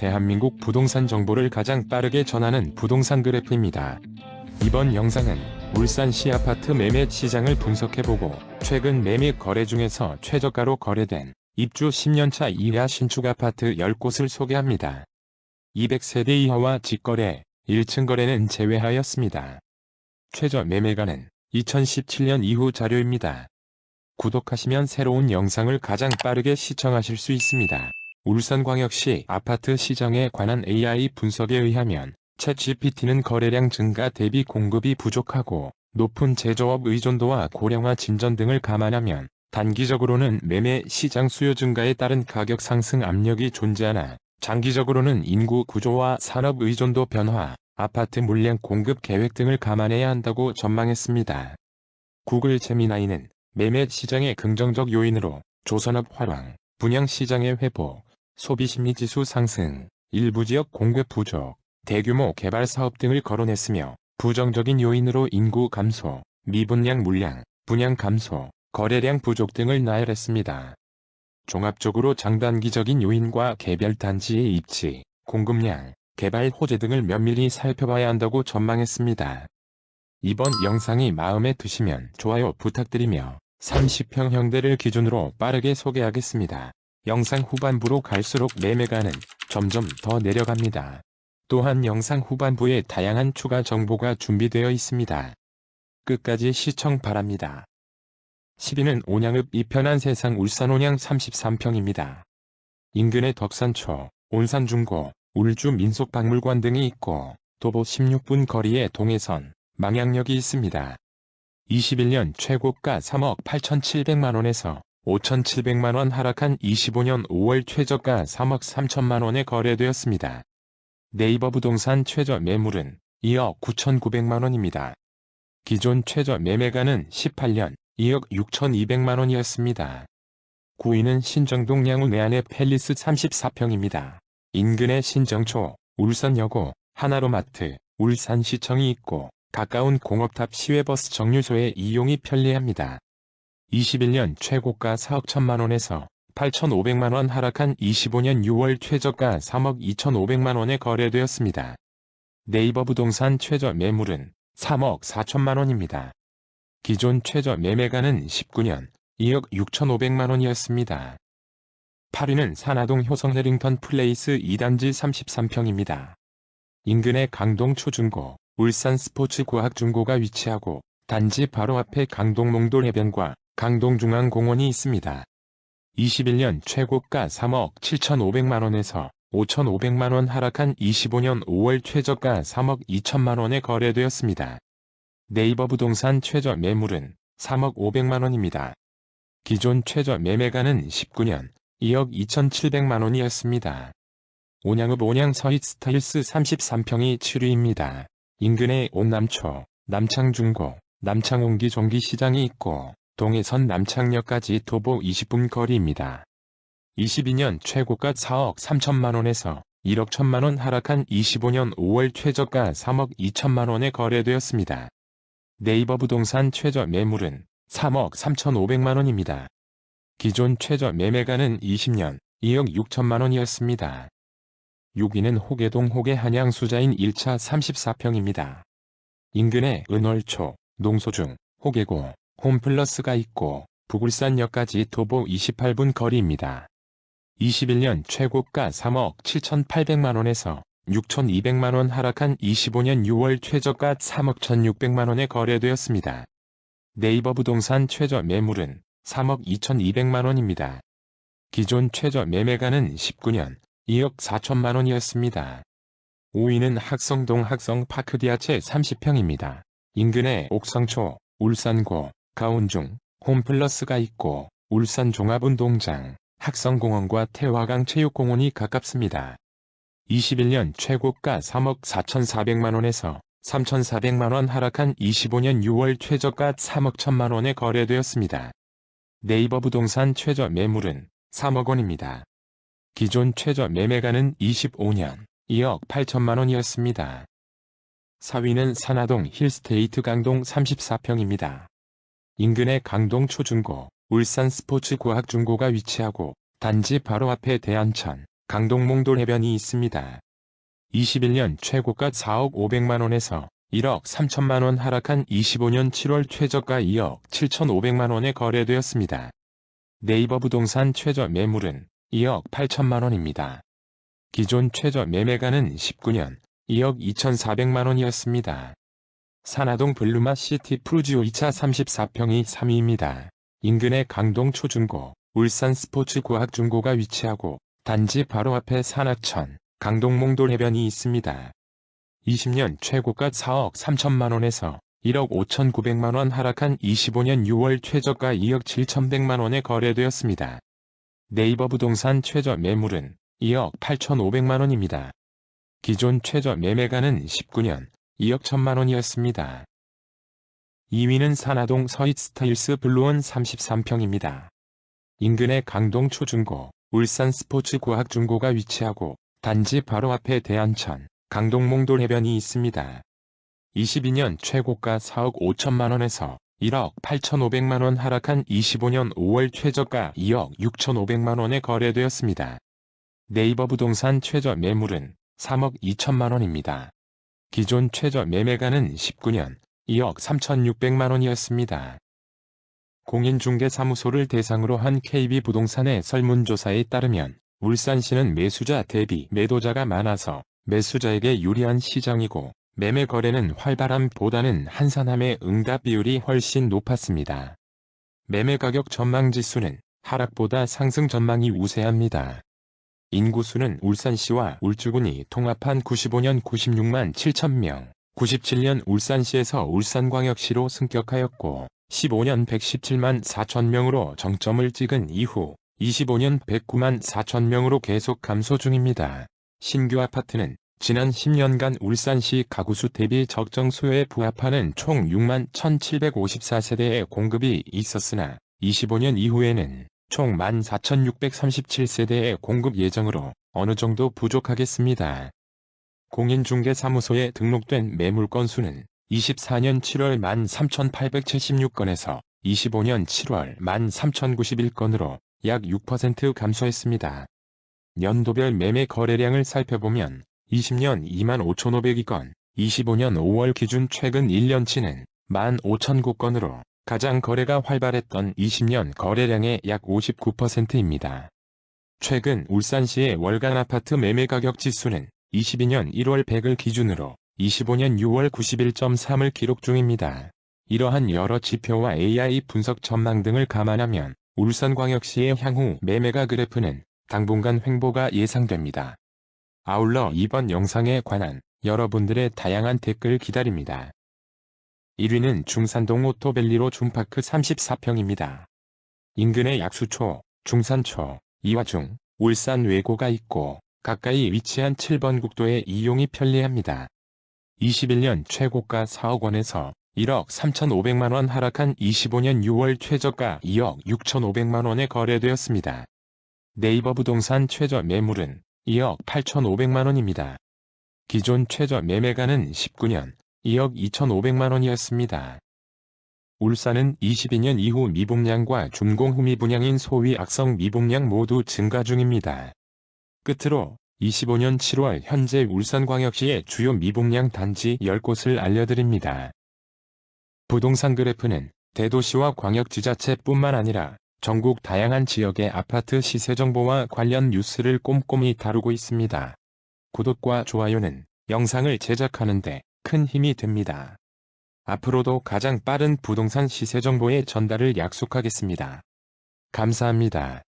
대한민국 부동산 정보를 가장 빠르게 전하는 부동산 그래프입니다. 이번 영상은 울산시 아파트 매매 시장을 분석해보고 최근 매매 거래 중에서 최저가로 거래된 입주 10년차 이하 신축 아파트 10곳을 소개합니다. 200세대 이하와 직거래, 1층 거래는 제외하였습니다. 최저 매매가는 2017년 이후 자료입니다. 구독하시면 새로운 영상을 가장 빠르게 시청하실 수 있습니다. 울산광역시 아파트 시장에 관한 AI 분석에 의하면 챗GPT는 거래량 증가 대비 공급이 부족하고 높은 제조업 의존도와 고령화 진전 등을 감안하면 단기적으로는 매매 시장 수요 증가에 따른 가격 상승 압력이 존재하나 장기적으로는 인구 구조와 산업 의존도 변화, 아파트 물량 공급 계획 등을 감안해야 한다고 전망했습니다. 구글 제미나이는 매매 시장의 긍정적 요인으로 조선업 활황, 분양시장의 회복, 소비심리지수 상승, 일부 지역 공급 부족, 대규모 개발 사업 등을 거론했으며 부정적인 요인으로 인구 감소, 미분양 물량, 분양 감소, 거래량 부족 등을 나열했습니다. 종합적으로 장단기적인 요인과 개별 단지의 입지, 공급량, 개발 호재 등을 면밀히 살펴봐야 한다고 전망했습니다. 이번 영상이 마음에 드시면 좋아요 부탁드리며 30평형대를 기준으로 빠르게 소개하겠습니다. 영상 후반부로 갈수록 매매가는 점점 더 내려갑니다. 또한 영상 후반부에 다양한 추가 정보가 준비되어 있습니다. 끝까지 시청 바랍니다. 10위는 온양읍 이편한 세상 울산 온양 33평입니다. 인근에 덕산초, 온산중고, 울주 민속박물관 등이 있고 도보 16분 거리에 동해선, 망향역이 있습니다. 21년 최고가 3억 8,700만원에서 5,700만원 하락한 25년 5월 최저가 3억 3천만원에 거래되었습니다. 네이버 부동산 최저 매물은 2억 9,900만원입니다. 기존 최저 매매가는 18년 2억 6,200만원이었습니다. 9위는 신정동 양우 내안의 팰리스 34평입니다. 인근에 신정초, 울산여고, 하나로마트, 울산시청이 있고 가까운 공업탑 시외버스 정류소에 이용이 편리합니다. 21년 최고가 4억 1천만원에서 8,500만원 하락한 25년 6월 최저가 3억 2,500만원에 거래되었습니다. 네이버 부동산 최저 매물은 3억 4천만원입니다. 기존 최저 매매가는 19년 2억 6,500만원이었습니다. 8위는 산하동 효성 해링턴 플레이스 2단지 33평입니다. 인근에 강동 초중고, 울산 스포츠과학중고가 위치하고 단지 바로 앞에 강동 몽돌 해변과 강동 중앙공원이 있습니다. 21년 최고가 3억 7,500만원에서 5,500만원 하락한 25년 5월 최저가 3억 2천만원에 거래되었습니다. 네이버 부동산 최저 매물은 3억 500만원입니다. 기존 최저 매매가는 19년 2억 2,700만원이었습니다. 온양읍 온양 서잇 스타일스 33평이 7위입니다. 인근에 옥남초, 남창중고, 남창옹기 종기시장이 있고 동해선 남창역까지 도보 20분 거리입니다. 22년 최고가 4억 3천만원에서 1억 1천만원 하락한 25년 5월 최저가 3억 2천만원에 거래되었습니다. 네이버 부동산 최저 매물은 3억 3,500만원입니다. 기존 최저 매매가는 20년 2억 6천만원이었습니다. 6위는 호계동 호계한양수자인 1차 34평입니다. 인근에 은월초, 농소중, 호계고, 홈플러스가 있고 북울산역까지 도보 28분 거리입니다. 21년 최고가 3억 7,800만원에서 6,200만원 하락한 25년 6월 최저가 3억 1,600만원에 거래되었습니다. 네이버 부동산 최저 매물은 3억 2,200만원입니다. 기존 최저 매매가는 19년 2억 4천만원이었습니다. 5위는 학성동 학성파크디아체 30평입니다. 인근에 옥상초, 울산고, 가운중, 홈플러스가 있고 울산 종합운동장, 학성공원과 태화강 체육공원이 가깝습니다. 21년 최고가 3억 4,400만원에서 3,400만원 하락한 25년 6월 최저가 3억 1천만원에 거래되었습니다. 네이버 부동산 최저 매물은 3억 원입니다. 기존 최저 매매가는 25년 2억 8천만원이었습니다. 4위는 산하동 힐스테이트 강동 34평입니다. 인근에 강동 초중고, 울산 스포츠과학중고가 위치하고 단지 바로 앞에 대안천, 강동몽돌 해변이 있습니다. 21년 최고가 4억 500만원에서 1억 3천만원 하락한 25년 7월 최저가 2억 7,500만원에 거래되었습니다. 네이버 부동산 최저 매물은 2억 8천만원입니다. 기존 최저 매매가는 19년 2억 2,400만원이었습니다. 산하동 블루마 시티 프루지오 2차 34평이 3위입니다. 인근에 강동 초중고, 울산 스포츠과학중고가 위치하고 단지 바로 앞에 산하천, 강동몽돌 해변이 있습니다. 20년 최고가 4억 3천만원에서 1억 5,900만원 하락한 25년 6월 최저가 2억 7,100만원에 거래되었습니다. 네이버 부동산 최저 매물은 2억 8,500만원입니다. 기존 최저 매매가는 19년 2억 1천만원이었습니다. 2위는 산하동 서잇스타일스 블루원 33평입니다. 인근에 강동 초중고, 울산 스포츠과학중고가 위치하고 단지 바로 앞에 대안천, 강동몽돌 해변이 있습니다. 22년 최고가 4억 5천만원에서 1억 8,500만원 하락한 25년 5월 최저가 2억 6,500만원에 거래되었습니다. 네이버 부동산 최저 매물은 3억 2천만원입니다. 기존 최저 매매가는 19년 2억 3,600만원이었습니다. 공인중개사무소를 대상으로 한 KB부동산의 설문조사에 따르면 울산시는 매수자 대비 매도자가 많아서 매수자에게 유리한 시장이고 매매 거래는 활발함보다는 한산함의 응답 비율이 훨씬 높았습니다. 매매 가격 전망지수는 하락보다 상승 전망이 우세합니다. 인구수는 울산시와 울주군이 통합한 95년 96만 7천명, 97년 울산시에서 울산광역시로 승격하였고 15년 117만 4천명으로 정점을 찍은 이후 25년 109만 4천명으로 계속 감소 중입니다. 신규 아파트는 지난 10년간 울산시 가구수 대비 적정 수요에 부합하는 총 6만 1,754세대의 공급이 있었으나 25년 이후에는 총 14,637세대의 공급 예정으로 어느 정도 부족하겠습니다. 공인중개사무소에 등록된 매물 건수는 24년 7월 13,876건에서 25년 7월 13,091건으로 약 6% 감소했습니다. 연도별 매매 거래량을 살펴보면 20년 25,502건, 25년 5월 기준 최근 1년치는 15,009건으로 가장 거래가 활발했던 20년 거래량의 약 59%입니다. 최근 울산시의 월간 아파트 매매 가격 지수는 22년 1월 100을 기준으로 25년 6월 91.3을 기록 중입니다. 이러한 여러 지표와 AI 분석 전망 등을 감안하면 울산광역시의 향후 매매가 그래프는 당분간 횡보가 예상됩니다. 아울러 이번 영상에 관한 여러분들의 다양한 댓글 기다립니다. 1위는 중산동 오토밸리로 줌파크 34평입니다. 인근에 약수초, 중산초, 이화중, 울산 외고가 있고 가까이 위치한 7번 국도에 이용이 편리합니다. 21년 최고가 4억 원에서 1억 3,500만원 하락한 25년 6월 최저가 2억 6,500만원에 거래되었습니다. 네이버 부동산 최저 매물은 2억 8,500만원입니다. 기존 최저 매매가는 19년 2억 2,500만원이었습니다. 울산은 22년 이후 미분양과 준공 후 미분양인 소위 악성 미분양 모두 증가 중입니다. 끝으로 25년 7월 현재 울산광역시의 주요 미분양 단지 10곳을 알려드립니다. 부동산 그래프는 대도시와 광역지자체뿐만 아니라 전국 다양한 지역의 아파트 시세 정보와 관련 뉴스를 꼼꼼히 다루고 있습니다. 구독과 좋아요는 영상을 제작하는 데 큰 힘이 됩니다. 앞으로도 가장 빠른 부동산 시세 정보의 전달을 약속하겠습니다. 감사합니다.